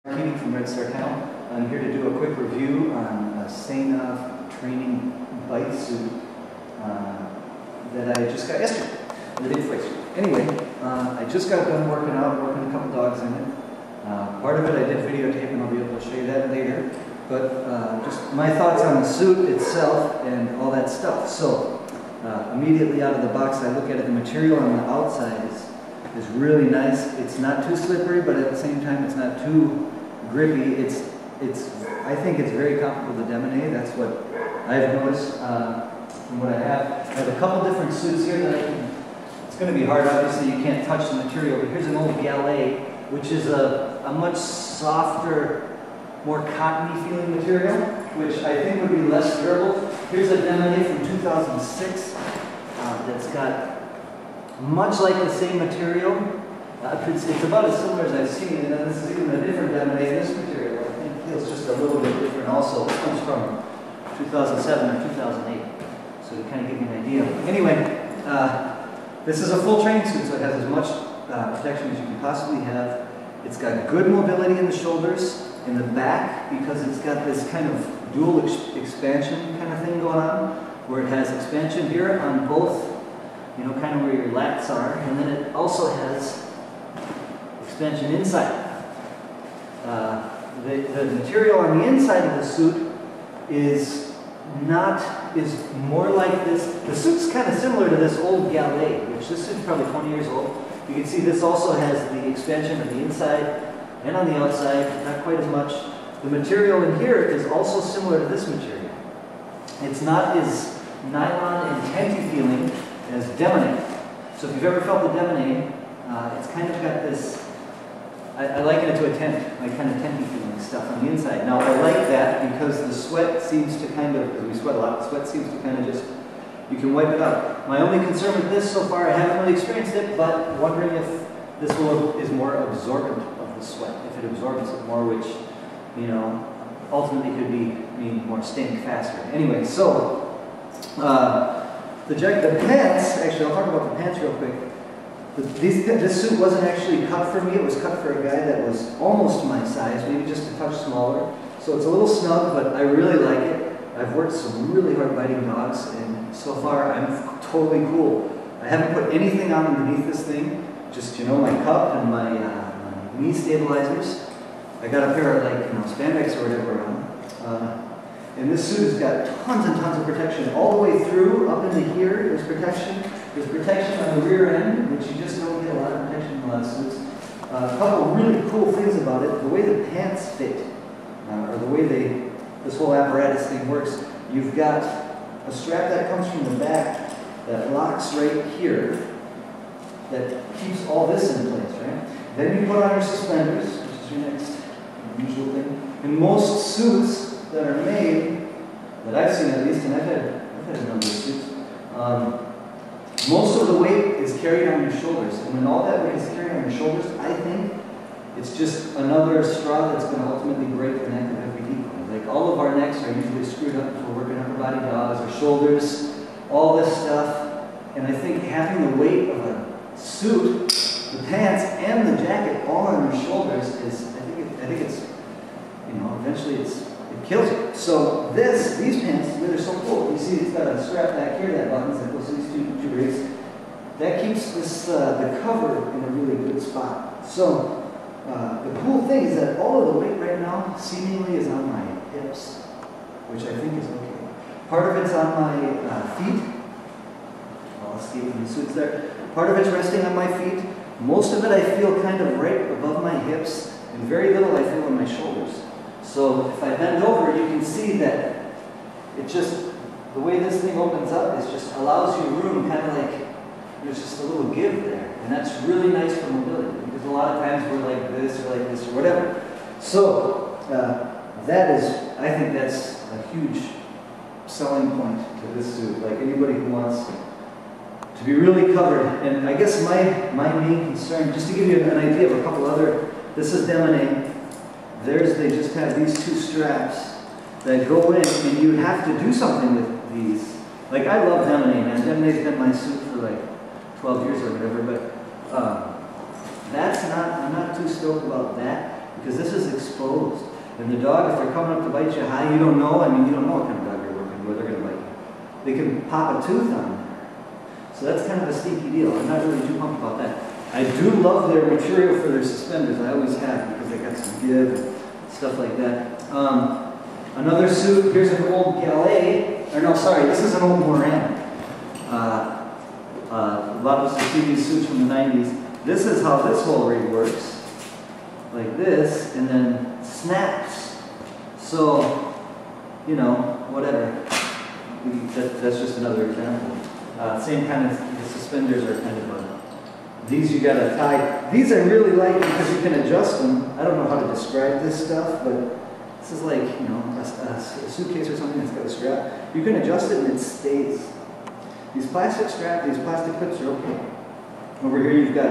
From Red Star Kennel. I'm here to do a quick review on a Seynaeve training bite suit that I just got yesterday. Anyway, I just got done working a couple dogs in it. Part of it I did videotape and I'll be able to show you that later. But just my thoughts on the suit itself and all that stuff. So immediately out of the box I look at it, the material on the outside is really nice. It's not too slippery, but at the same time it's not too grippy. I think it's very comparable to Demonay. That's what I've noticed from what I have. I have a couple different suits here that it's going to be hard. Obviously, you can't touch the material, but here's an old Gallet, which is a much softer, more cottony feeling material, which I think would be less durable. Here's a Demonay from 2006 that's got much like the same material. It's about as similar as I've seen, and then this is even a different Demonay. This material, I think, feels just a little bit different also. This comes from 2007 or 2008, so to kind of give you an idea. Anyway, this is a full training suit, so it has as much protection as you can possibly have. It's got good mobility in the shoulders, in the back, because it's got this kind of dual expansion kind of thing going on, where it has expansion here on both, you know, kind of where your lats are, and then it also has expansion inside. The material on the inside of the suit is more like this. The suit's kind of similar to this old Gallet, which this suit's probably 20 years old. You can see this also has the expansion on the inside and on the outside, not quite as much. The material in here is also similar to this material. It's not as nylon and tenty feeling as Demonay. So if you've ever felt the Demonay, it's kind of got this, I liken it to a tent, like kind of tenty feeling stuff on the inside. Now I like that because the sweat seems to kind of, because we sweat a lot, the sweat seems to kind of just, you can wipe it out. My only concern with this so far, I haven't really experienced it, but wondering if this is more absorbent of the sweat, if it absorbs it more, which, you know, ultimately could mean more staying faster. Anyway, so, the pants, actually I'll talk about the pants real quick. This suit wasn't actually cut for me, it was cut for a guy that was almost my size, maybe just a touch smaller. So it's a little snug, but I really like it. I've worked some really hard biting dogs, and so far I'm totally cool. I haven't put anything on underneath this thing, just, you know, my cup and my knee stabilizers. I got a pair of, like, you know, spandex or whatever on. And this suit has got tons and tons of protection all the way through, up into here. There's protection. There's protection on the rear end, which you just don't get a lot of protection in a lot of suits. A couple really cool things about it. The way the pants fit, or the way this whole apparatus thing works. You've got a strap that comes from the back that locks right here, that keeps all this in place, right? Then you put on your suspenders, which is your next usual thing. In most suits that are made, that I've seen at least, and I've had a number of suits, most of the weight is carried on your shoulders. And when all that weight is carried on your shoulders, I think it's just another straw that's going to ultimately break the neck of every decoy. Like, all of our necks are usually screwed up if we're working upper body dogs, our shoulders, all this stuff. And I think having the weight of a suit, the pants and the jacket all on your shoulders is, I think it's, you know, eventually it kills you. So these pants, they're so cool. You see it's got a strap back here that buttons that goes to these two ribs. That keeps the cover in a really good spot. So the cool thing is that all of the weight right now seemingly is on my hips, which I think is okay. Part of it's on my feet. I'll escape from the suits there. Part of it's resting on my feet. Most of it I feel kind of right above my hips, and very little I feel on my shoulders. So if I bend over, you can see that it just, the way this thing opens up is just allows you room, kind of like there's just a little give there. And that's really nice for mobility, because a lot of times we're like this or whatever. So I think that's a huge selling point to this suit. Like, anybody who wants to be really covered. And I guess my main concern, just to give you an idea of a couple other, this is Demonay. They just have these two straps that go in, and you have to do something with these. Like, I love Demonay, man. Demonay's been my suit for like 12 years or whatever, but I'm not too stoked about that. because this is exposed. And the dog, if they're coming up to bite you high, you don't know. I mean, you don't know what kind of dog you're working with, they're going to bite you. They can pop a tooth on there. So that's kind of a stinky deal. I'm not really too pumped about that. I do love their material for their suspenders. I always have, because they got some give and stuff like that. Another suit, here's an old Gallet, or no, sorry, this is an old Moran. A lot of us have seen these suits from the 90s. This is how this whole rig works. Like this, and then snaps. So, you know, whatever. That's just another example. Same kind of, the suspenders are kind of these you gotta tie. These I really like because you can adjust them. I don't know how to describe this stuff, but this is like, you know, a suitcase or something that's got a strap. You can adjust it and it stays. These plastic straps, these plastic clips are okay. Over here you've got,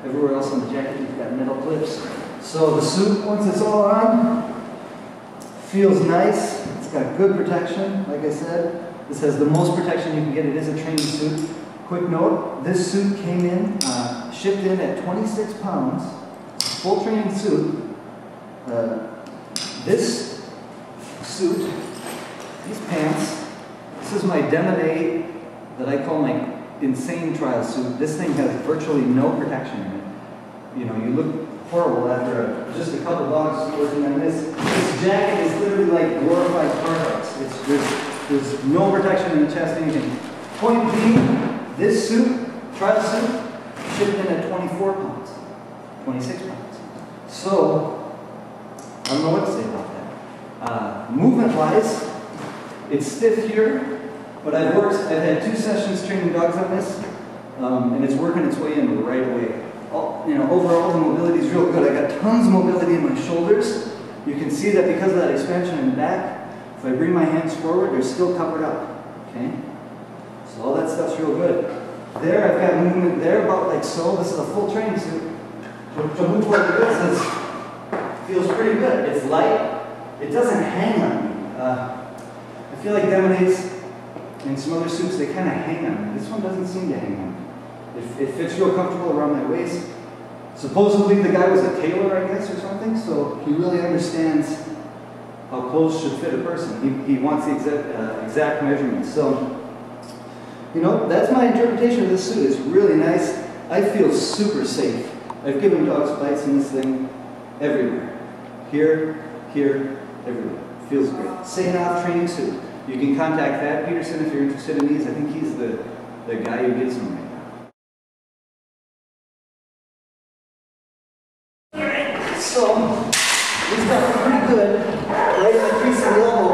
everywhere else on the jacket, you've got metal clips. So the suit, once it's all on, feels nice. It's got good protection, like I said. This has the most protection you can get. It is a training suit. Quick note, this suit came in, shipped in at 26 pounds, full training suit. This suit, these pants, this is my Demonade that I call my insane trial suit. This thing has virtually no protection in it. You know, you look horrible after just a couple dogs working on this. This jacket is literally like glorified Carhartt. There's no protection in the chest, anything. Point being, this suit, trial suit, shipped in at 24 pounds, 26 pounds. So, I don't know what to say about that. Movement-wise, it's stiff here, but I've had 2 sessions training dogs on this, and it's working its way in right away. You know, overall the mobility is real good. I got tons of mobility in my shoulders. You can see that because of that expansion in the back, if I bring my hands forward, they're still covered up, okay? So all that stuff's real good. There, I've got movement there, about like so. This is a full training suit. To move like this feels pretty good. It's light. It doesn't hang on me. I feel like Demonades and some other suits, they kind of hang on me. This one doesn't seem to hang on me. It fits real comfortable around my waist. Supposedly the guy was a tailor, I guess, or something, so he really understands how clothes should fit a person. He wants the exact measurements. So, you know, that's my interpretation of this suit. It's really nice. I feel super safe. I've given dogs bites in this thing everywhere. Here, everywhere. Feels great. Seynaeve training suit. You can contact Thad Peterson if you're interested in these. I think he's the guy who gets them right now. So, these guys are pretty good. Right in the crease of the elbow.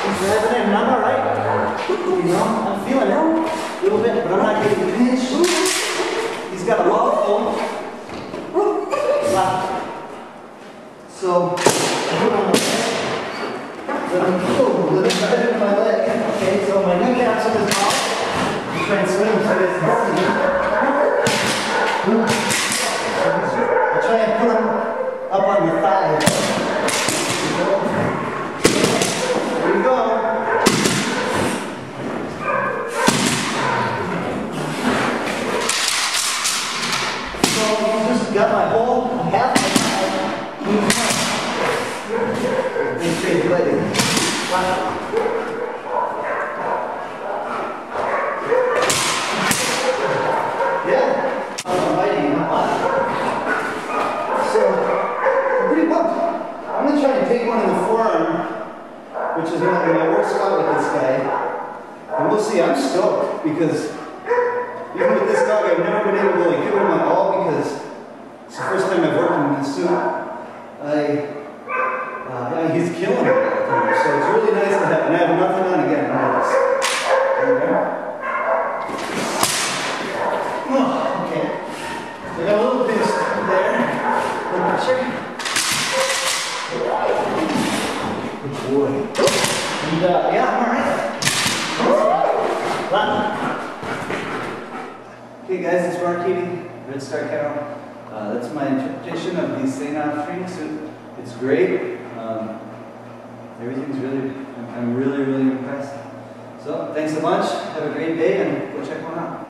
He's driving in, and I'm alright. You know, I'm feeling it a little bit, but I'm not getting the pinch. He's got a mouthful. So, I put on the leg. Let him go a little bit in my leg. Okay, so my kneecap's in his mouth. I'm trying to swing him so it's healthy. I try and put him up on the thigh. There you go. So you just got my whole half my thigh. Big straight leg. Yeah. I'm biting, not laughing. I'm going to try and take one in the forearm, which is my worst spot with this guy. And we'll see. I'm stoked because even with this dog, I've never been able to like, give him my all because it's the first time I've worked in this suit. He's killing me all the time. So it's really nice to have, and I have nothing on again. Okay. So I got a little bit there. Sure. Good boy. And yeah, I'm alright. Okay guys, it's Ron Keating, Red Star Kennel. That's my interpretation of the Seynaeve training suit. It's great. Everything's really, I'm really impressed. So, thanks a bunch. Have a great day and go check one out.